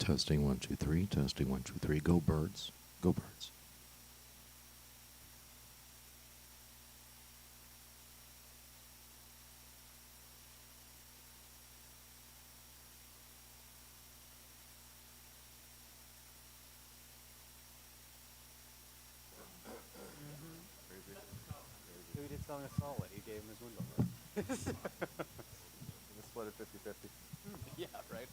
Testing 1 2 3. Testing 1 2 3. Go birds. Go birds. Who did Song assault it? He gave him his window. The split at 50-50. Yeah, right.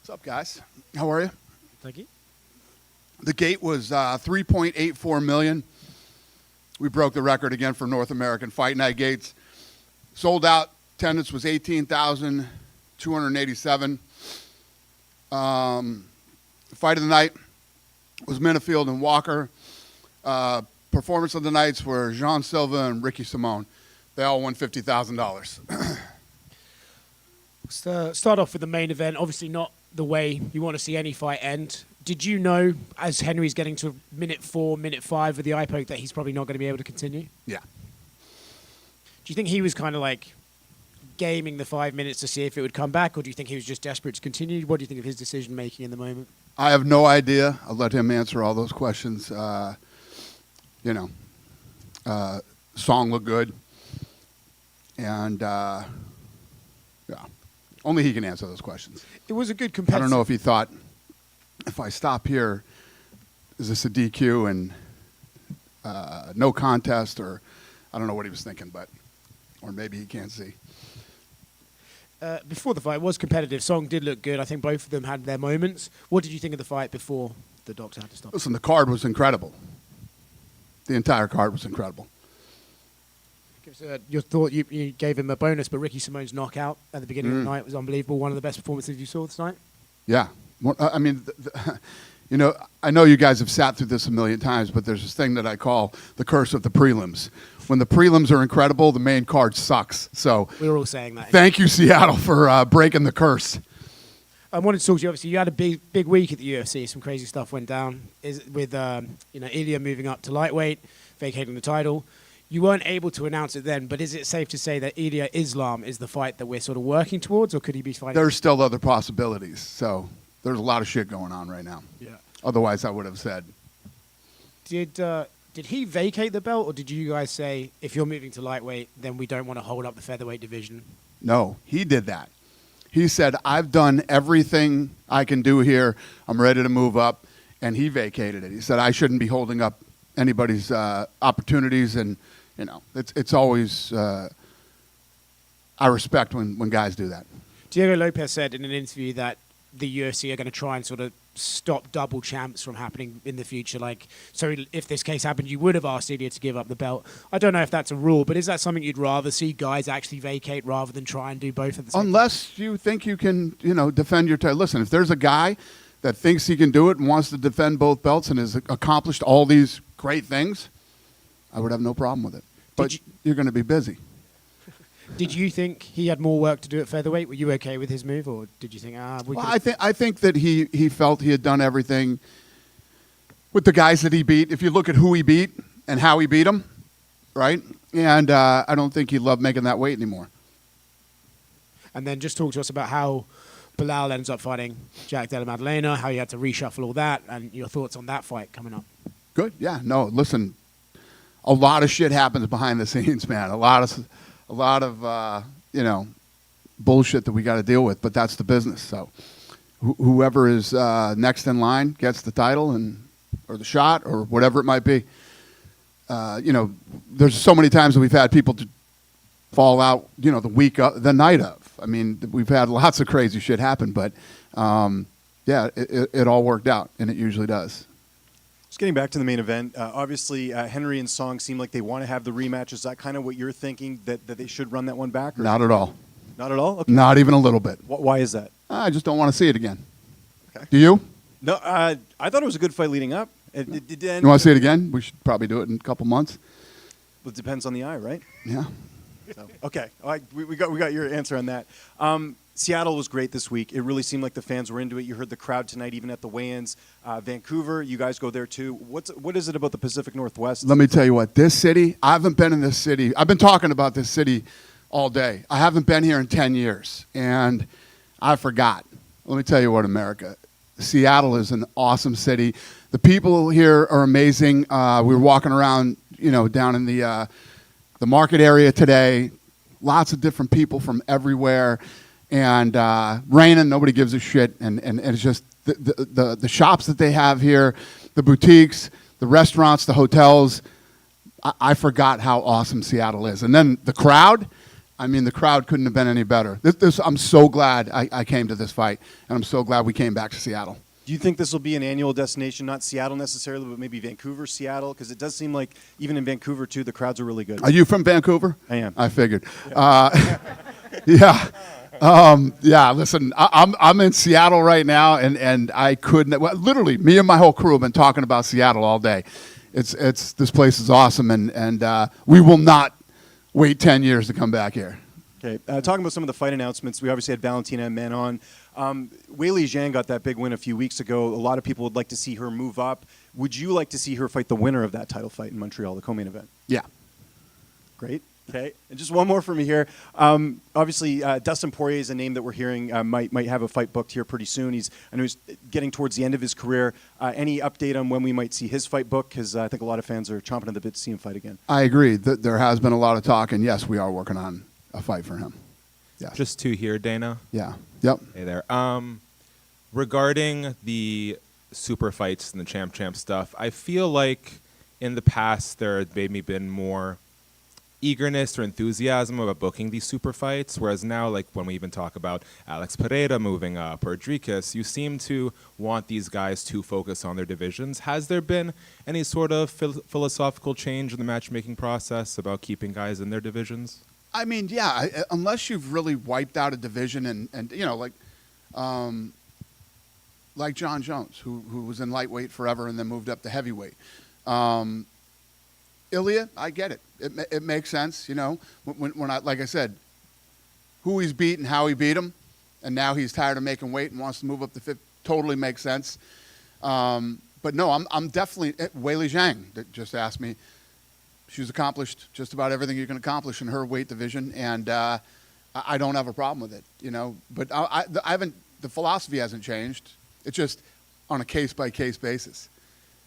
What's up, guys? How are you? Thank you. The gate was 3.84 million. We broke the record again for North American Fight Night gates. Sold out. Attendance was 18,287. Fight of the night was Minifield and Walker. Performance of the nights were Jean Silva and Ricky Simone. They all won $50,000. Start off with the main event. Obviously not the way you want to see any fight end. Did you know, as Henry's getting to minute 4, minute 5 with the eye poke, that he's probably not going to be able to continue? Yeah. Do you think he was kind of like gaming the 5 minutes to see if it would come back, or do you think he was just desperate to continue? What do you think of his decision making in the moment? I have no idea. I'll let him answer all those questions. Song looked good. And, yeah, only he can answer those questions. It was a good I competitive... don't know if he thought, if I stop here, is this a DQ and no contest, or I don't know what he was thinking, but, or maybe he can't see. Before the fight, it was competitive. Song did look good. I think both of them had their moments. What did you think of the fight before the doctor had to stop? Listen, the card was incredible. The entire card was incredible. Give us your thought. You gave him a bonus, but Ricky Simone's knockout at the beginning of the night was unbelievable. One of the best performances you saw this night. Yeah. I mean, I know you guys have sat through this a million times, but there's this thing that I call the curse of the prelims. When the prelims are incredible, the main card sucks. So we were all saying that. Thank you, Seattle, for breaking the curse. I wanted to talk to you. Obviously, you had a big week at the UFC. Some crazy stuff went down. With Ilya moving up to lightweight, vacating the title. You weren't able to announce it then, but is it safe to say that Ilya Islam is the fight that we're sort of working towards, or could he be fighting? There's still other possibilities. So there's a lot of shit going on right now. Yeah. Otherwise, I would have said. Did he vacate the belt, or did you guys say, if you're moving to lightweight, then we don't want to hold up the featherweight division? No, he did that. He said, I've done everything I can do here. I'm ready to move up. And he vacated it. He said, I shouldn't be holding up anybody's opportunities. And, it's always, I respect when guys do that. Diego Lopez said in an interview that the UFC are going to try and sort of stop double champs from happening in the future. Like, so if this case happened, you would have asked Ilya to give up the belt. I don't know if that's a rule, but is that something you'd rather see guys actually vacate rather than try and do both at the same time? Unless you think you can, defend your title. Listen, if there's a guy that thinks he can do it and wants to defend both belts and has accomplished all these great things, I would have no problem with it. But you're going to be busy. Did you think he had more work to do at featherweight? Were you okay with his move, or did you think, I think that he felt he had done everything with the guys that he beat. If you look at who he beat and how he beat them, right? And I don't think he loved making that weight anymore. And then just talk to us about how Bilal ends up fighting Jack Della Maddalena, how you had to reshuffle all that, and your thoughts on that fight coming up. Good. Yeah. No, listen, a lot of shit happens behind the scenes, man. A lot of bullshit that we got to deal with, but that's the business. So whoever is next in line gets the title or the shot or whatever it might be. There's so many times that we've had people to fall out, the night of. I mean, we've had lots of crazy shit happen, but it all worked out, and it usually does. Just getting back to the main event, obviously Henry and Song seem like they want to have the rematch. Is that kind of what you're thinking, that they should run that one back? Or? Not at all. Not at all? Okay. Not even a little bit. Why is that? I just don't want to see it again. Okay. Do you? No, I thought it was a good fight leading up. You want to see it again? We should probably do it in a couple months. Well, it depends on the eye, right? Yeah. So, okay, all right, we got your answer on that. Seattle was great this week. It really seemed like the fans were into it. You heard the crowd tonight, even at the weigh-ins. Vancouver, you guys go there too. What is it about the Pacific Northwest? Let me tell you what, this city, I haven't been in this city. I've been talking about this city all day. I haven't been here in 10 years, and I forgot. Let me tell you what, America. Seattle is an awesome city. The people here are amazing. We were walking around, down in the market area today. Lots of different people from everywhere. And raining, nobody gives a shit. And it's just the shops that they have here, the boutiques, the restaurants, the hotels. I forgot how awesome Seattle is. And then the crowd, the crowd couldn't have been any better. I'm so glad I came to this fight, and I'm so glad we came back to Seattle. Do you think this will be an annual destination, not Seattle necessarily, but maybe Vancouver, Seattle? Because it does seem like even in Vancouver, too, the crowds are really good. Are you from Vancouver? I am. I figured. Yeah. Listen, I'm in Seattle right now, and I couldn't. Well, literally, me and my whole crew have been talking about Seattle all day. This place is awesome, and we will not wait 10 years to come back here. Okay, talking about some of the fight announcements, we obviously had Valentina and Men on. Weili Zhang got that big win a few weeks ago. A lot of people would like to see her move up. Would you like to see her fight the winner of that title fight in Montreal, the co-main event? Yeah. Great. Okay, and just one more for me here. Obviously, Dustin Poirier is a name that we're hearing might have a fight booked here pretty soon. I know he's getting towards the end of his career. Any update on when we might see his fight book? Because I think a lot of fans are chomping at the bit to see him fight again. I agree. There has been a lot of talk, and yes, we are working on a fight for him. Yes. Just two here, Dana. Yeah. Yep. Hey there. Regarding the super fights and the champ stuff, I feel like in the past there had maybe been more eagerness or enthusiasm about booking these super fights, whereas now, like when we even talk about Alex Pereira moving up or Dricus, you seem to want these guys to focus on their divisions. Has there been any sort of philosophical change in the matchmaking process about keeping guys in their divisions? Unless you've really wiped out a division and like John Jones, who was in lightweight forever and then moved up to heavyweight. Ilya, I get it. It makes sense, when I, like I said, who he's beat and how he beat him, and now he's tired of making weight and wants to move up to 50, totally makes sense. But no, I'm definitely, Weili Zhang that just asked me, she's accomplished just about everything you can accomplish in her weight division, and I don't have a problem with it, But I haven't, the philosophy hasn't changed. It's just on a case-by-case basis.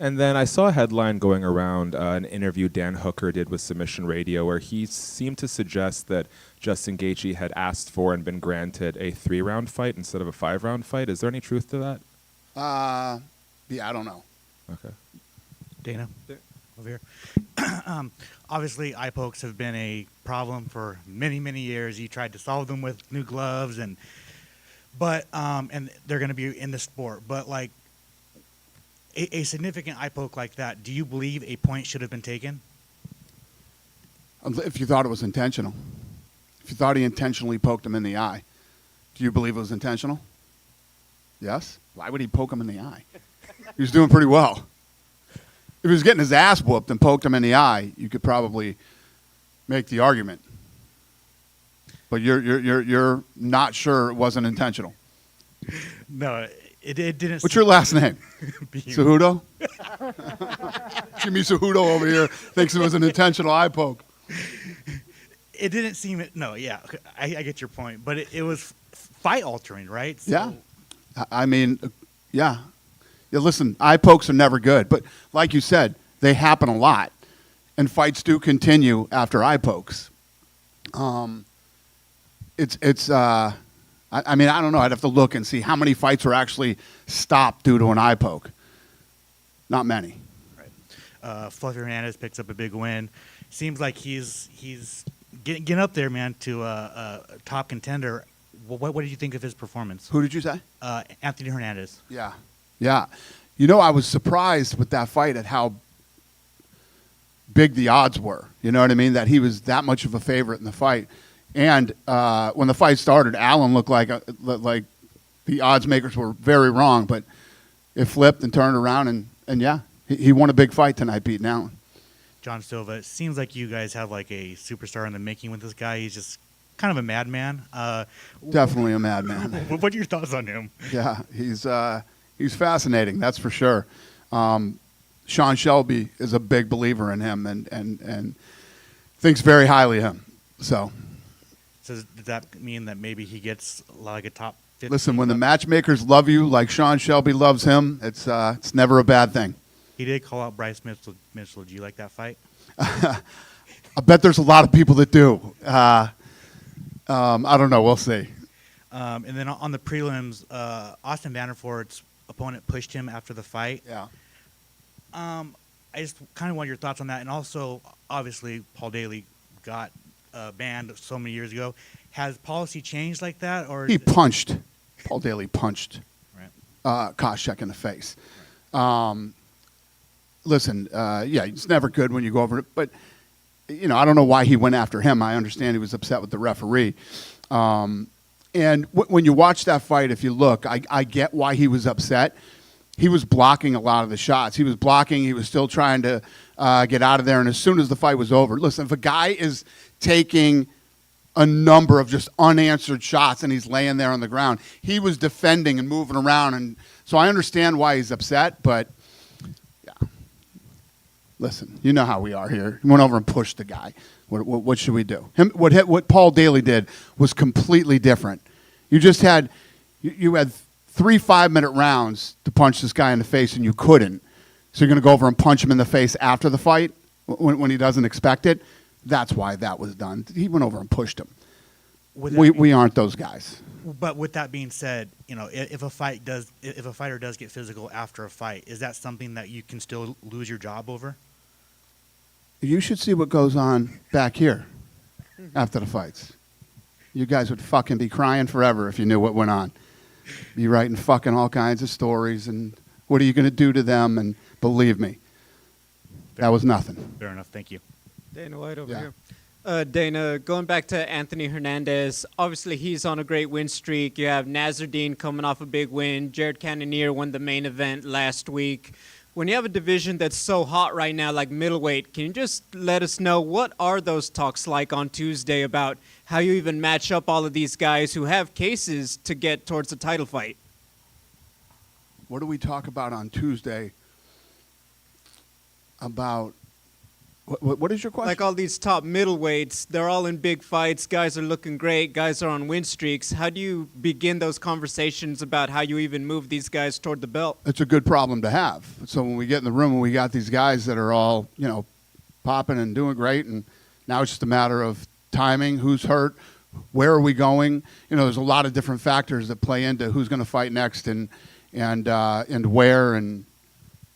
And then I saw a headline going around an interview Dan Hooker did with Submission Radio where he seemed to suggest that Justin Gaethje had asked for and been granted a 3-round fight instead of a 5-round fight. Is there any truth to that? Yeah, I don't know. Okay. Dana, over here. Obviously, eye pokes have been a problem for many, many years. You tried to solve them with new gloves, and they're going to be in the sport. But like a significant eye poke like that, do you believe a point should have been taken? If you thought it was intentional, if you thought he intentionally poked him in the eye, do you believe it was intentional? Yes. Why would he poke him in the eye? He was doing pretty well. If he was getting his ass whooped and poked him in the eye, you could probably make the argument. But you're not sure it wasn't intentional. No, it didn't. What's your last name? Cejudo? Jimmy Cejudo over here thinks it was an intentional eye poke. It didn't seem it. No, yeah, I get your point, but it was fight altering, right? So, yeah, yeah. Yeah, listen, eye pokes are never good, but like you said, they happen a lot, and fights do continue after eye pokes. I don't know. I'd have to look and see how many fights were actually stopped due to an eye poke. Not many. Right. Fluffy Hernandez picks up a big win. Seems like he's getting up there, man, to a top contender. What did you think of his performance? Who did you say? Anthony Hernandez. Yeah. Yeah. I was surprised with that fight at how big the odds were. You know what I mean? That he was that much of a favorite in the fight. And when the fight started, Allen looked like the odds makers were very wrong, but it flipped and turned around, and yeah, he won a big fight tonight, beating Allen. John Silva. It seems like you guys have like a superstar in the making with this guy. He's just kind of a madman. Definitely a madman. What are your thoughts on him? Yeah, he's fascinating. That's for sure. Sean Shelby is a big believer in him and thinks very highly of him. So Does that mean that maybe he gets like a top 50? listen, when the matchmakers love you like Sean Shelby loves him, it's never a bad thing. He did call out Bryce Mitchell. Do you like that fight? I bet there's a lot of people that do. I don't know. We'll see. And then on the prelims, Austin Vanderfort's opponent pushed him after the fight. Yeah. I just kind of want your thoughts on that. And also, obviously, Paul Daly got banned so many years ago. Has policy changed like that? Or He punched. Paul Daly punched Right. Koscheck in the face. Listen, yeah, it's never good when you go over it. But, I don't know why he went after him. I understand he was upset with the referee. And when you watch that fight, if you look, I get why he was upset. He was blocking a lot of the shots. He was blocking. He was still trying to get out of there. And as soon as the fight was over, listen, if a guy is taking a number of just unanswered shots and he's laying there on the ground, he was defending and moving around. And so I understand why he's upset, but yeah. Listen, you know how we are here. He went over and pushed the guy. What should we do? What Paul Daly did was completely different. You just had you had 3 5-minute rounds to punch this guy in the face, and you couldn't. So you're going to go over and punch him in the face after the fight when he doesn't expect it? That's why that was done. He went over and pushed him. We aren't those guys. But with that being said, if a fighter does get physical after a fight, is that something that you can still lose your job over? You should see what goes on back here after the fights. You guys would fucking be crying forever if you knew what went on. Be writing fucking all kinds of stories and what are you going to do to them? And believe me, that was nothing. Fair enough. Thank you. Dana White over Yeah. here. Dana, going back to Anthony Hernandez, obviously he's on a great win streak. You have Nasruddin coming off a big win. Jared Cannonier won the main event last week. When you have a division that's so hot right now like middleweight, can you just let us know what are those talks like on Tuesday about how you even match up all of these guys who have cases to get towards the title fight? What do we talk about on Tuesday about what is your question? Like all these top middleweights, they're all in big fights. Guys are looking great. Guys are on win streaks. How do you begin those conversations about how you even move these guys toward the belt? It's a good problem to have. So when we get in the room and we got these guys that are all, popping and doing great, and now it's just a matter of timing, who's hurt, where are we going? There's a lot of different factors that play into who's going to fight next and where, and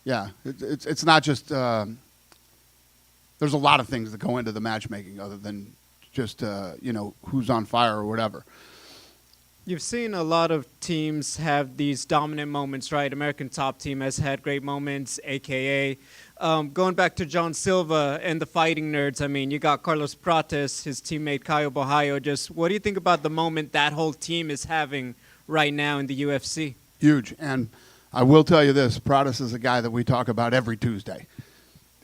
yeah, it's not just. There's a lot of things that go into the matchmaking other than just who's on fire or whatever. You've seen a lot of teams have these dominant moments, right? American Top Team has had great moments, a.k.a. Going back to John Silva and the Fighting Nerds, I mean, you got Carlos Prates, his teammate Caio Borraio. Just what do you think about the moment that whole team is having right now in the UFC? Huge. And I will tell you this, Prates is a guy that we talk about every Tuesday.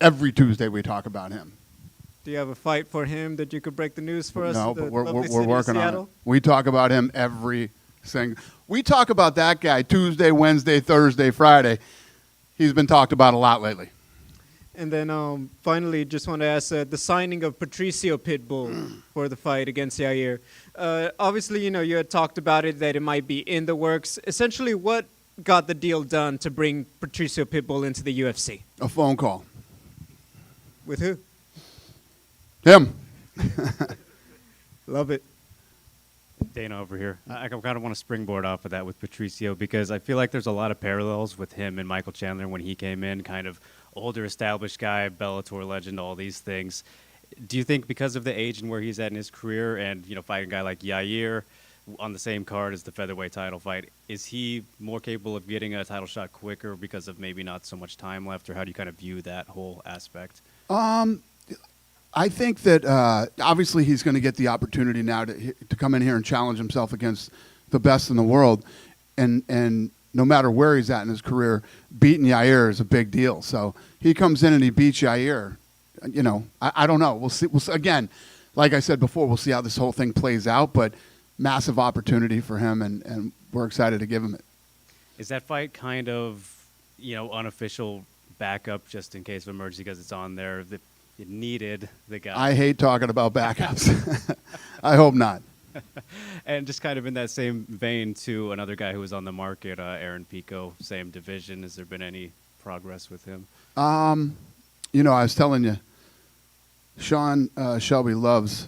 Every Tuesday we talk about him. Do you have a fight for him that you could break the news for us? No, The but we're lovely city of working on it. Seattle? We talk about him every single. We talk about that guy Tuesday, Wednesday, Thursday, Friday. He's been talked about a lot lately. And then finally, just want to ask the signing of Patricio Pitbull for the fight against Yair. Obviously, you had talked about it, that it might be in the works. Essentially, what got the deal done to bring Patricio Pitbull into the UFC? A phone call. With who? Him. Love it. Dana over here. I kind of want to springboard off of that with Patricio because I feel like there's a lot of parallels with him and Michael Chandler when he came in, kind of older established guy, Bellator legend, all these things. Do you think because of the age and where he's at in his career and, fighting a guy like Yair on the same card as the featherweight title fight, is he more capable of getting a title shot quicker because of maybe not so much time left, or how do you kind of view that whole aspect? I think that obviously he's going to get the opportunity now to come in here and challenge himself against the best in the world, and no matter where he's at in his career, beating Yair is a big deal. So he comes in and he beats Yair. you know, I don't know. We'll see. Again, like I said before, we'll see how this whole thing plays out. But massive opportunity for him, and we're excited to give him it. Is that fight kind of, unofficial backup just in case of emergency because it's on there? That it needed the guy. I hate talking about backups. I hope not. And just kind of in that same vein, to another guy who was on the market, Aaron Pico, same division. Has there been any progress with him? I was telling you, Sean Shelby loves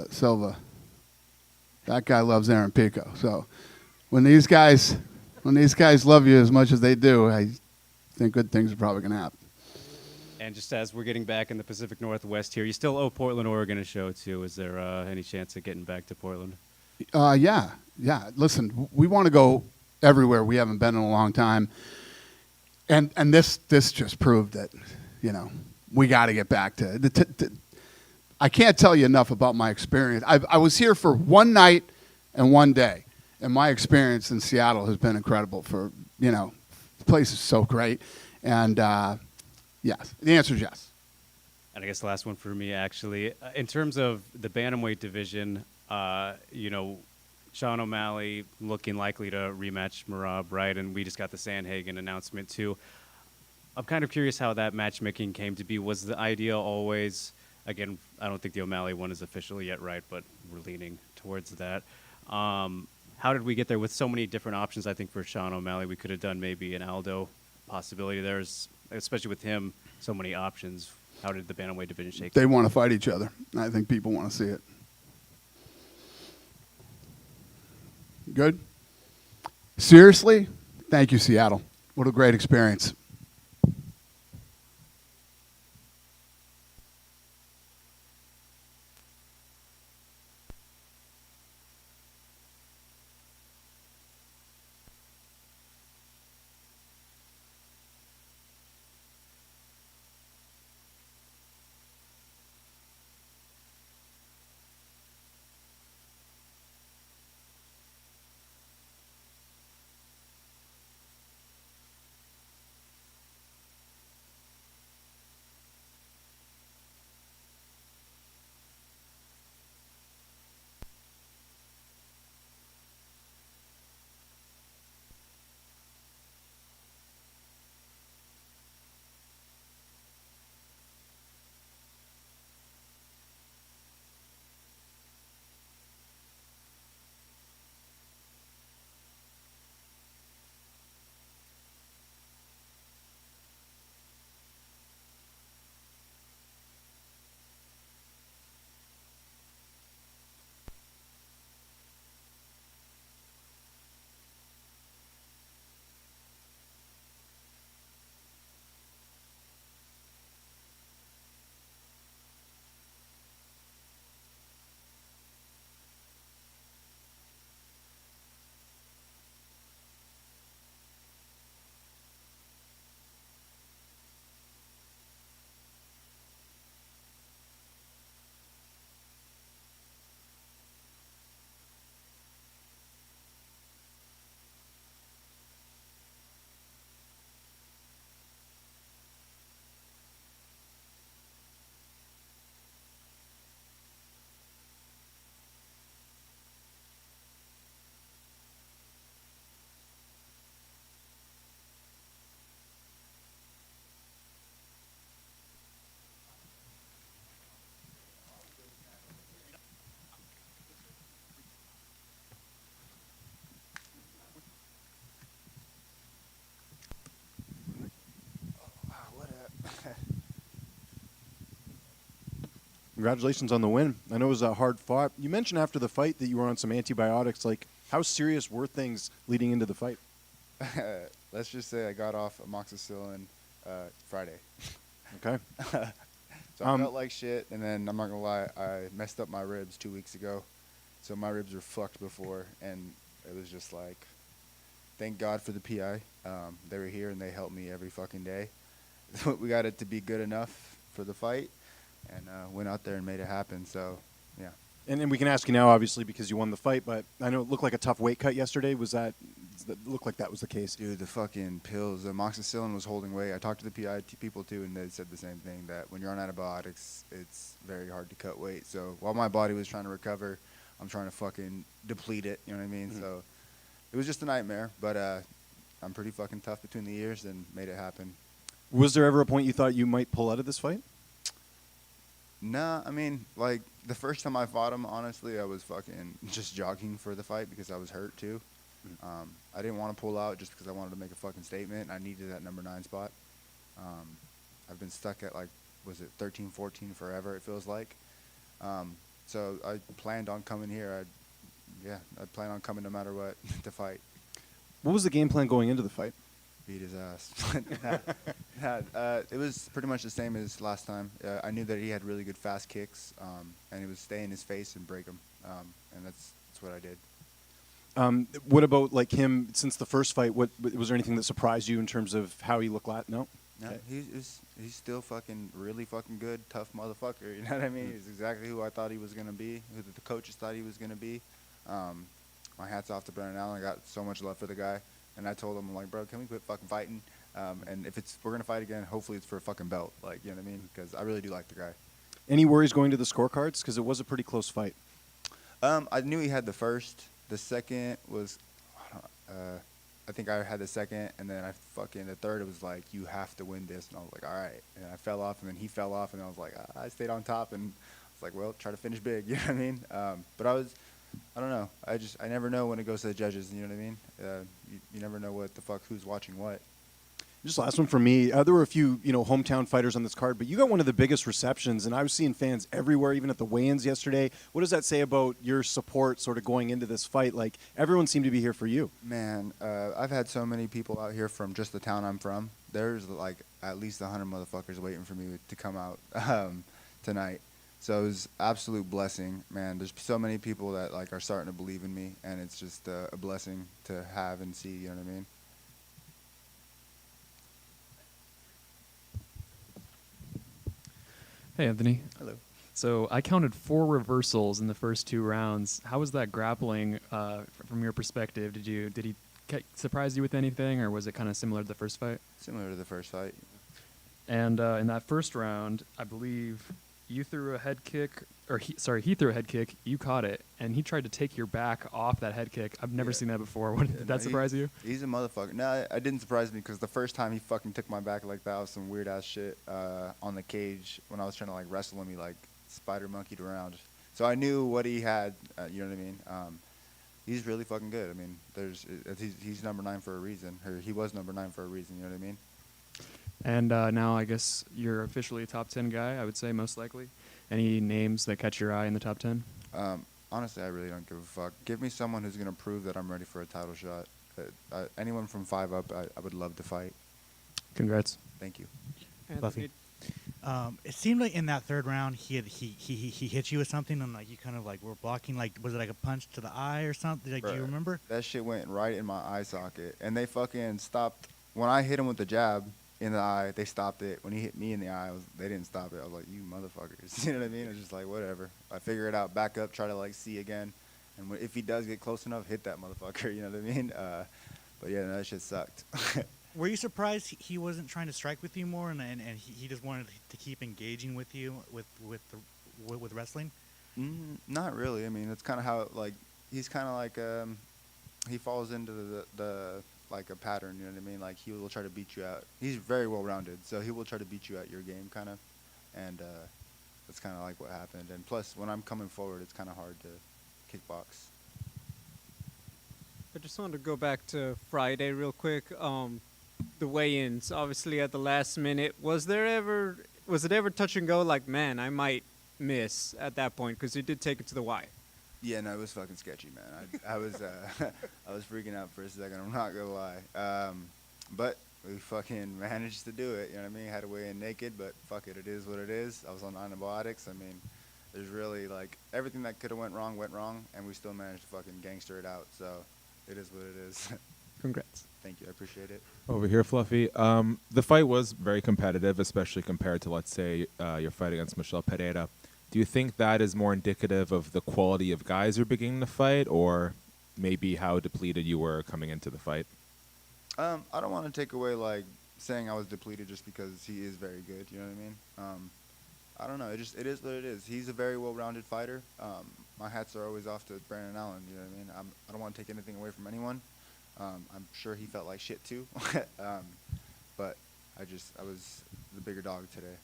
Silva. That guy loves Aaron Pico. So when these guys love you as much as they do, I think good things are probably going to happen. And just as we're getting back in the Pacific Northwest here, you still owe Portland, Oregon a show too. Is there any chance of getting back to Portland? Yeah. Listen, we want to go everywhere we haven't been in a long time, and this just proved that, we got to get back to. I can't tell you enough about my experience. I was here for one night and one day, and my experience in Seattle has been incredible. The place is so great, and yes, the answer is yes. And I guess the last one for me, actually, in terms of the bantamweight division, Sean O'Malley looking likely to rematch Merab, right? And we just got the Sandhagen announcement too. I'm kind of curious how that matchmaking came to be. Was the idea always, again, I don't think the O'Malley one is official yet, right? But we're leaning towards that. How did we get there with so many different options? I think for Sean O'Malley, we could have done maybe an Aldo possibility. There's, especially with him, so many options. How did the bantamweight division shake? They want to fight each other. I think people want to see it. Good? Seriously? Thank you, Seattle. What a great experience. Congratulations on the win. I know it was a hard fought. You mentioned after the fight that you were on some antibiotics. Like, how serious were things leading into the fight? Let's just say I got off amoxicillin Friday. Okay. So I felt like shit, and then I'm not gonna lie, I messed up my ribs 2 weeks ago. So my ribs were fucked before, and it was just like, thank God for the PI. They were here and they helped me every fucking day. We got it to be good enough for the fight, and went out there and made it happen. So, yeah. And we can ask you now, obviously, because you won the fight, but I know it looked like a tough weight cut yesterday. Does that look like that was the case? Dude, the fucking pills, the amoxicillin was holding weight. I talked to the PI people too, and they said the same thing, that when you're on antibiotics, it's very hard to cut weight. So while my body was trying to recover, I'm trying to fucking deplete it, you know what I mean? So it was just a nightmare, but I'm pretty fucking tough between the ears and made it happen. Was there ever a point you thought you might pull out of this fight? Nah, I mean, like, the first time I fought him, honestly, I was fucking just jogging for the fight because I was hurt, too. I didn't want to pull out just because I wanted to make a fucking statement. I needed that number 9 spot. I've been stuck at, like, was it 13, 14 forever, it feels like. So I planned on coming here. I plan on coming no matter what to fight. What was the game plan going into the fight? Beat his ass. It was pretty much the same as last time. I knew that he had really good fast kicks, and he would stay in his face and break him, and that's what I did. What about like him since the first fight? What was there anything that surprised you in terms of how he looked? No. No, Okay. he's still fucking really fucking good, tough motherfucker. You know what I mean? He's exactly who I thought he was gonna be, who the coaches thought he was gonna be. My hat's off to Brennan Allen. I got so much love for the guy. And I told him, I'm like, bro, can we quit fucking fighting? And if we're going to fight again, hopefully it's for a fucking belt. Like, you know what I mean? Because I really do like the guy. Any worries going to the scorecards? Because it was a pretty close fight. I knew he had the first. The second was, I think I had the second. And then the third, it was like, you have to win this. And I was like, all right. And I fell off, and then he fell off. And I was like, I stayed on top. And I was like, well, try to finish big. You know what I mean? But I don't know. I never know when it goes to the judges. You know what I mean? You never know what the fuck who's watching what. Just last one for me. There were a few, hometown fighters on this card, but you got one of the biggest receptions, and I was seeing fans everywhere, even at the weigh-ins yesterday. What does that say about your support sort of going into this fight? Like, everyone seemed to be here for you. Man, I've had so many people out here from just the town I'm from. There's like at least 100 motherfuckers waiting for me to come out tonight. So it was absolute blessing, man. There's so many people that like are starting to believe in me, and it's just a blessing to have and see. You know what I mean? Hey, Anthony. Hello. So I counted 4 reversals in the first 2 rounds. How was that grappling from your perspective? Did he surprise you with anything, or was it kind of similar to the first fight? Similar to the first fight. And in that first round, I believe you threw a head kick, or he threw a head kick. You caught it, and he tried to take your back off that head kick. I've never seen that before. Did that surprise you? He's a motherfucker. No, it didn't surprise me because the first time he fucking took my back like that was some weird ass shit on the cage when I was trying to like wrestle him. He like spider monkeyed around, so I knew what he had. You know what I mean? He's really fucking good. I mean, he's number 9 for a reason, or he was number 9 for a reason. You know what I mean? And now I guess you're officially a top 10 guy, I would say, most likely. Any names that catch your eye in the top 10? Honestly, I really don't give a fuck. Give me someone who's going to prove that I'm ready for a title shot. Anyone from 5 up, I would love to fight. Congrats. Thank you. Buffy. It seemed like in that third round he hit you with something, and like you kind of like were blocking. Like, was it like a punch to the eye or something? Like, do you remember? That shit went right in my eye socket, and they fucking stopped. When I hit him with the jab in the eye, they stopped it. When he hit me in the eye, they didn't stop it. I was like, you motherfuckers. You know what I mean? It was just like, whatever. I figure it out, back up, try to like see again. And if he does get close enough, hit that motherfucker. You know what I mean? But yeah, no, that shit sucked. Were you surprised he wasn't trying to strike with you more, and he just wanted to keep engaging with you with wrestling? Not really. I mean, it's kind of how he's kind of like he falls into the like a pattern. You know what I mean? Like he will try to beat you out. He's very well rounded, so he will try to beat you at your game, kind of. And that's kind of like what happened. And plus, when I'm coming forward, it's kind of hard to kickbox. I just wanted to go back to Friday real quick. The weigh-ins, obviously at the last minute. Was it ever touch and go? Like, man, I might miss at that point because you did take it to the wire. Yeah, no, it was fucking sketchy, man. I was I was freaking out for a second. I'm not gonna lie. But we fucking managed to do it. You know what I mean? Had to weigh in naked, but fuck it. It is what it is. I was on antibiotics. I mean, there's really like everything that could have went wrong, and we still managed to fucking gangster it out. So it is what it is. Congrats. Thank you. I appreciate it. Over here, Fluffy. The fight was very competitive, especially compared to, let's say, your fight against Michelle Pereira. Do you think that is more indicative of the quality of guys you're beginning to fight, or maybe how depleted you were coming into the fight? I don't want to take away like saying I was depleted just because he is very good. You know what I mean? I don't know. It is what it is. He's a very well-rounded fighter. My hats are always off to Brandon Allen. You know what I mean? I don't want to take anything away from anyone. I'm sure he felt like shit too. But I was the bigger dog today.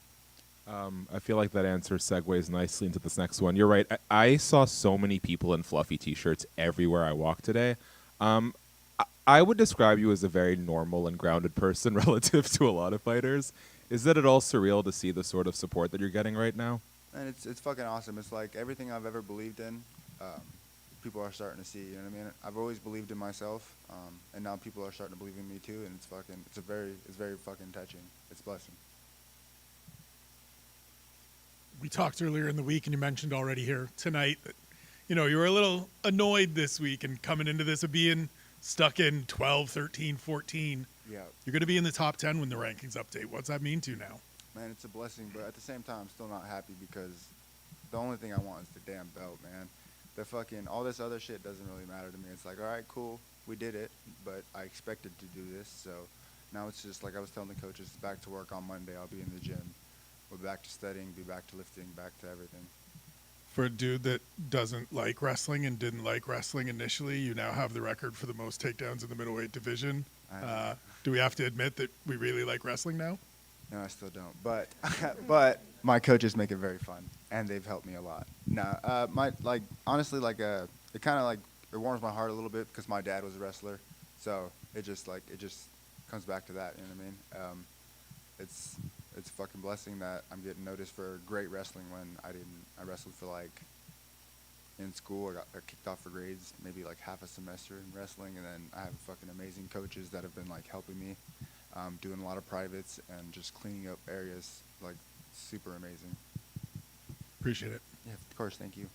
I feel like that answer segues nicely into this next one. You're right. I saw so many people in fluffy T-shirts everywhere I walked today. I would describe you as a very normal and grounded person relative to a lot of fighters. Is that at all surreal to see the sort of support that you're getting right now? And it's fucking awesome. It's like everything I've ever believed in, people are starting to see. You know what I mean? I've always believed in myself, and now people are starting to believe in me too. And it's very fucking touching. It's a blessing. We talked earlier in the week, and you mentioned already here tonight that, you know, you were a little annoyed this week and coming into this of being stuck in 12, 13, 14. Yeah. You're going to be in the top 10 when the rankings update. What's that mean to you now? Man, it's a blessing, but at the same time, I'm still not happy because the only thing I want is the damn belt, man. The fucking, all this other shit doesn't really matter to me. It's like, all right, cool, we did it, but I expected to do this, so now it's just like I was telling the coaches, back to work on Monday. I'll be in the gym. We'll be back to studying, be back to lifting, back to everything. For a dude that doesn't like wrestling and didn't like wrestling initially, you now have the record for the most takedowns in the middleweight division. Do we have to admit that we really like wrestling now? No, I still don't. But but my coaches make it very fun, and they've helped me a lot. No, honestly, it kind of like it warms my heart a little bit because my dad was a wrestler, so it just comes back to that. You know what I mean? It's a fucking blessing that I'm getting noticed for great wrestling when I wrestled for like in school. I got kicked off for grades, maybe like half a semester in wrestling, and then I have fucking amazing coaches that have been like helping me, doing a lot of privates and just cleaning up areas, like super amazing. Appreciate it. Yeah, of course. Thank you.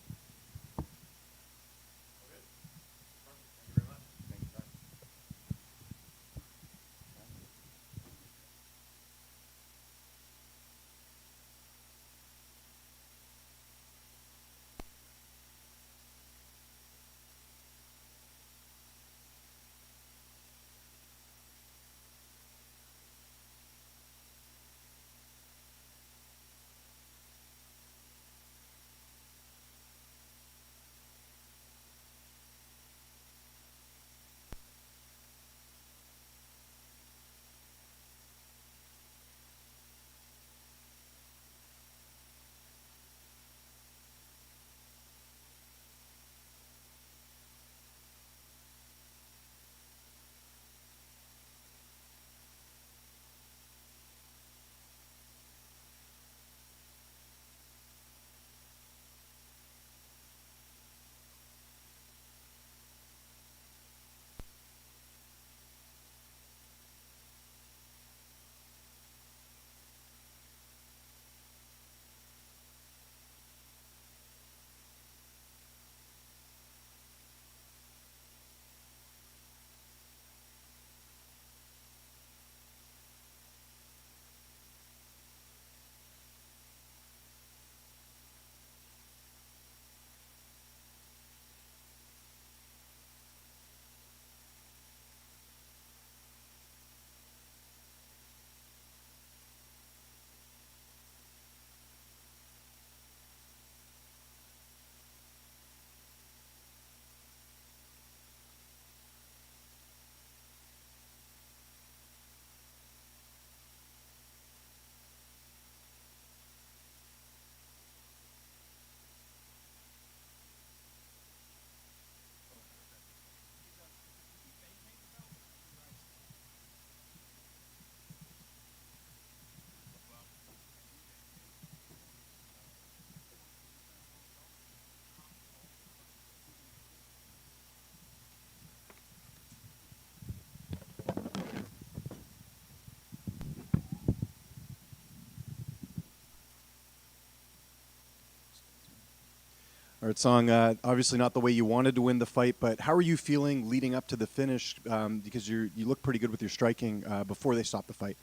All right, Song, obviously not the way you wanted to win the fight, but how are you feeling leading up to the finish? Because you look pretty good with your striking before they stopped the fight.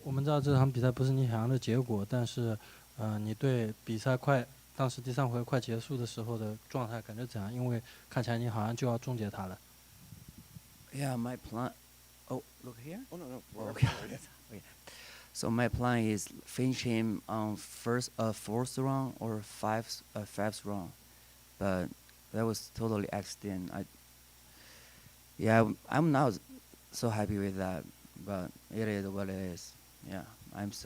我们知道这场比赛不是你想要的结果，但是你对比赛当时第3回合快结束的时候的状态感觉怎样？因为看起来你好像就要终结它了。Yeah, my plan. Oh, look here. Oh no. Okay. Okay. So my plan is finish him on fourth round or fifth round, but that was totally accident. I'm not so happy with that, but it is what it is. Yeah,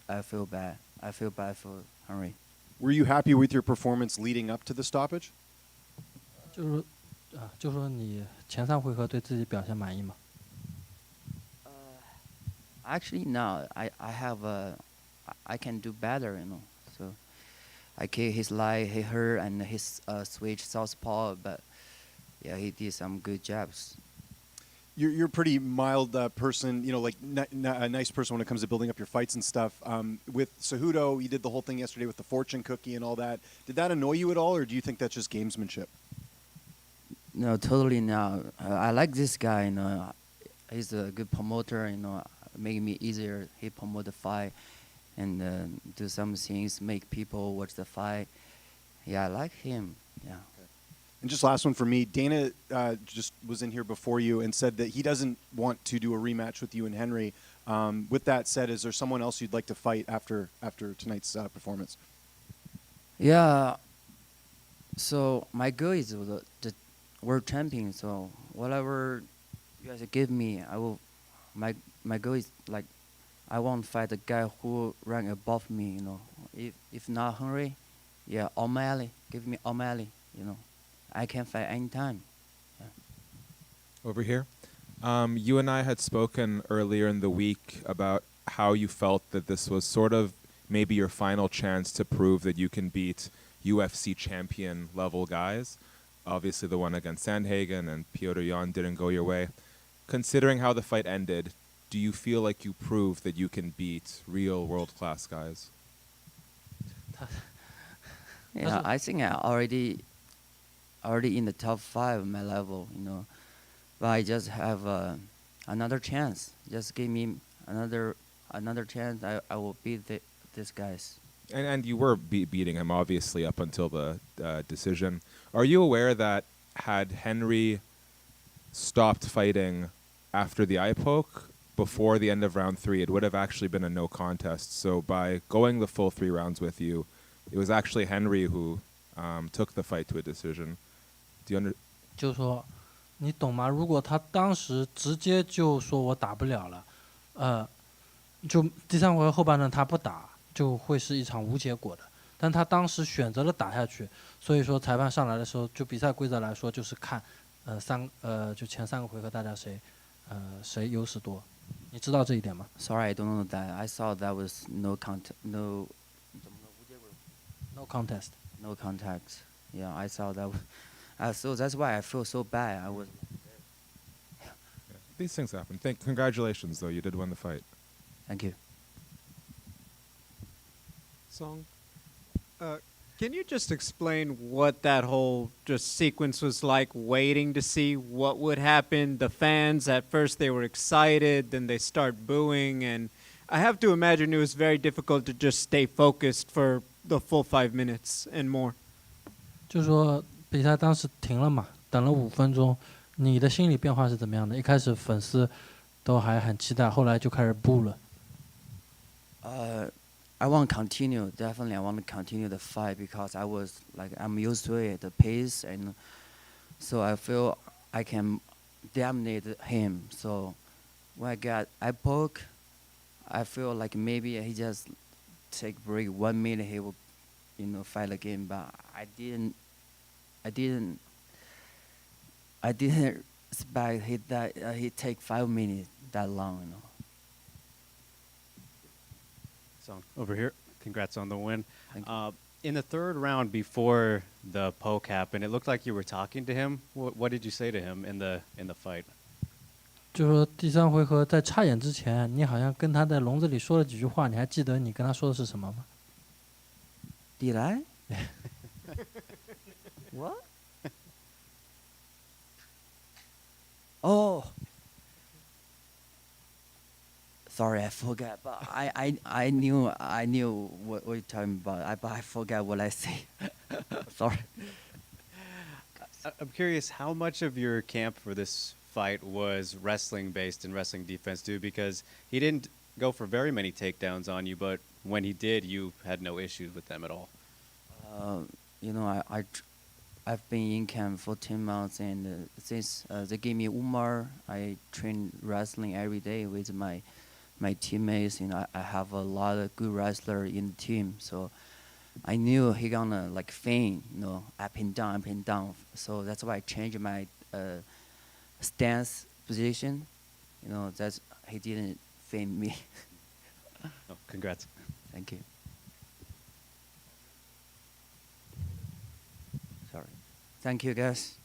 I feel bad. I feel bad for Henry. Were you happy with your performance leading up to the stoppage? 就说你前3回合对自己表现满意吗？ Actually, no. I can do better, So I kick his leg, hit her, and his switch southpaw. But yeah, he did some good jabs. You're a pretty mild person, like a nice person when it comes to building up your fights and stuff. With Cejudo, you did the whole thing yesterday with the fortune cookie and all that. Did that annoy you at all, or do you think that's just gamesmanship? No, totally not. I like this guy. He's a good promoter. Making me easier. He promote the fight and do some things, make people watch the fight. Yeah, I like him. Yeah. And just last one for me, Dana just was in here before you and said that he doesn't want to do a rematch with you and Henry. With that said, is there someone else you'd like to fight after tonight's performance? Yeah. So my goal is the world champion. So whatever you guys give me, I will. My goal is like, I want to fight a guy who rank above me. If not Henry, yeah, O'Malley. Give me O'Malley. I can fight anytime. Yeah. Over here. You and I had spoken earlier in the week about how you felt that this was sort of maybe your final chance to prove that you can beat UFC champion level guys. Obviously, the one against Sandhagen and Petr Yan didn't go your way. Considering how the fight ended, do you feel like you proved that you can beat real world-class guys? Yeah, I think I already in the top 5 of my level, But I just have another chance. Just give me another chance. I will beat these guys. And you were beating him, obviously, up until the decision. Are you aware that had Henry stopped fighting after the eye poke, before the end of round 3, it would have actually been a no contest. So by going the full 3 rounds with you, it was actually Henry who took the fight to a decision. Do you 就是说，你懂吗？如果他当时直接就说我打不了了，就第3回合后半段他不打，就会是一场无结果的。但他当时选择了打下去，所以说裁判上来的时候，就比赛规则来说，就是看，就前3个回合大家谁优势多。你知道这一点吗？ Sorry, I don't know that. I thought that was no contest. No contest. No contact. Yeah, I saw that. So that's why I feel so bad. I was. These things happen. Congratulations, though. You did win the fight. Thank you. Song. Can you just explain what that whole just sequence was like, waiting to see what would happen? The fans, at first they were excited, then they start booing, and I have to imagine it was very difficult to just stay focused for the full 5 minutes and more. 就是说比赛当时停了嘛，等了5分钟，你的心理变化是怎么样的？一开始粉丝都还很期待，后来就开始boo了。I want to continue. Definitely, I want to continue the fight because I'm used to it, the pace, and so I feel I can dominate him. So when I got eye poke, I feel like maybe he just take break 1 minute, he will, fight again. But I didn't expect he take 5 minutes that long. So over here, congrats on the win. Thank you. In the 3rd round before the poke happened, it looked like you were talking to him. What did you say to him in the fight? 就说第3回合在插眼之前，你好像跟他在笼子里说了几句话，你还记得你跟他说的是什么吗？ Did I? What? Oh. Sorry, I forgot. But I knew what you're talking about. But I forgot what I say. Sorry. I'm curious how much of your camp for this fight was wrestling based and wrestling defense too, because he didn't go for very many takedowns on you, but when he did, you had no issues with them at all. You know, I've been in camp for 10 months, and since they gave me Umar, I train wrestling every day with my teammates. You know, I have a lot of good wrestlers in the team, so I knew he gonna like feint, you know, up and down, up and down. So that's why I changed my stance position. You know, that's he didn't feint me. Oh, congrats. Thank you. Sorry. Thank you, guys.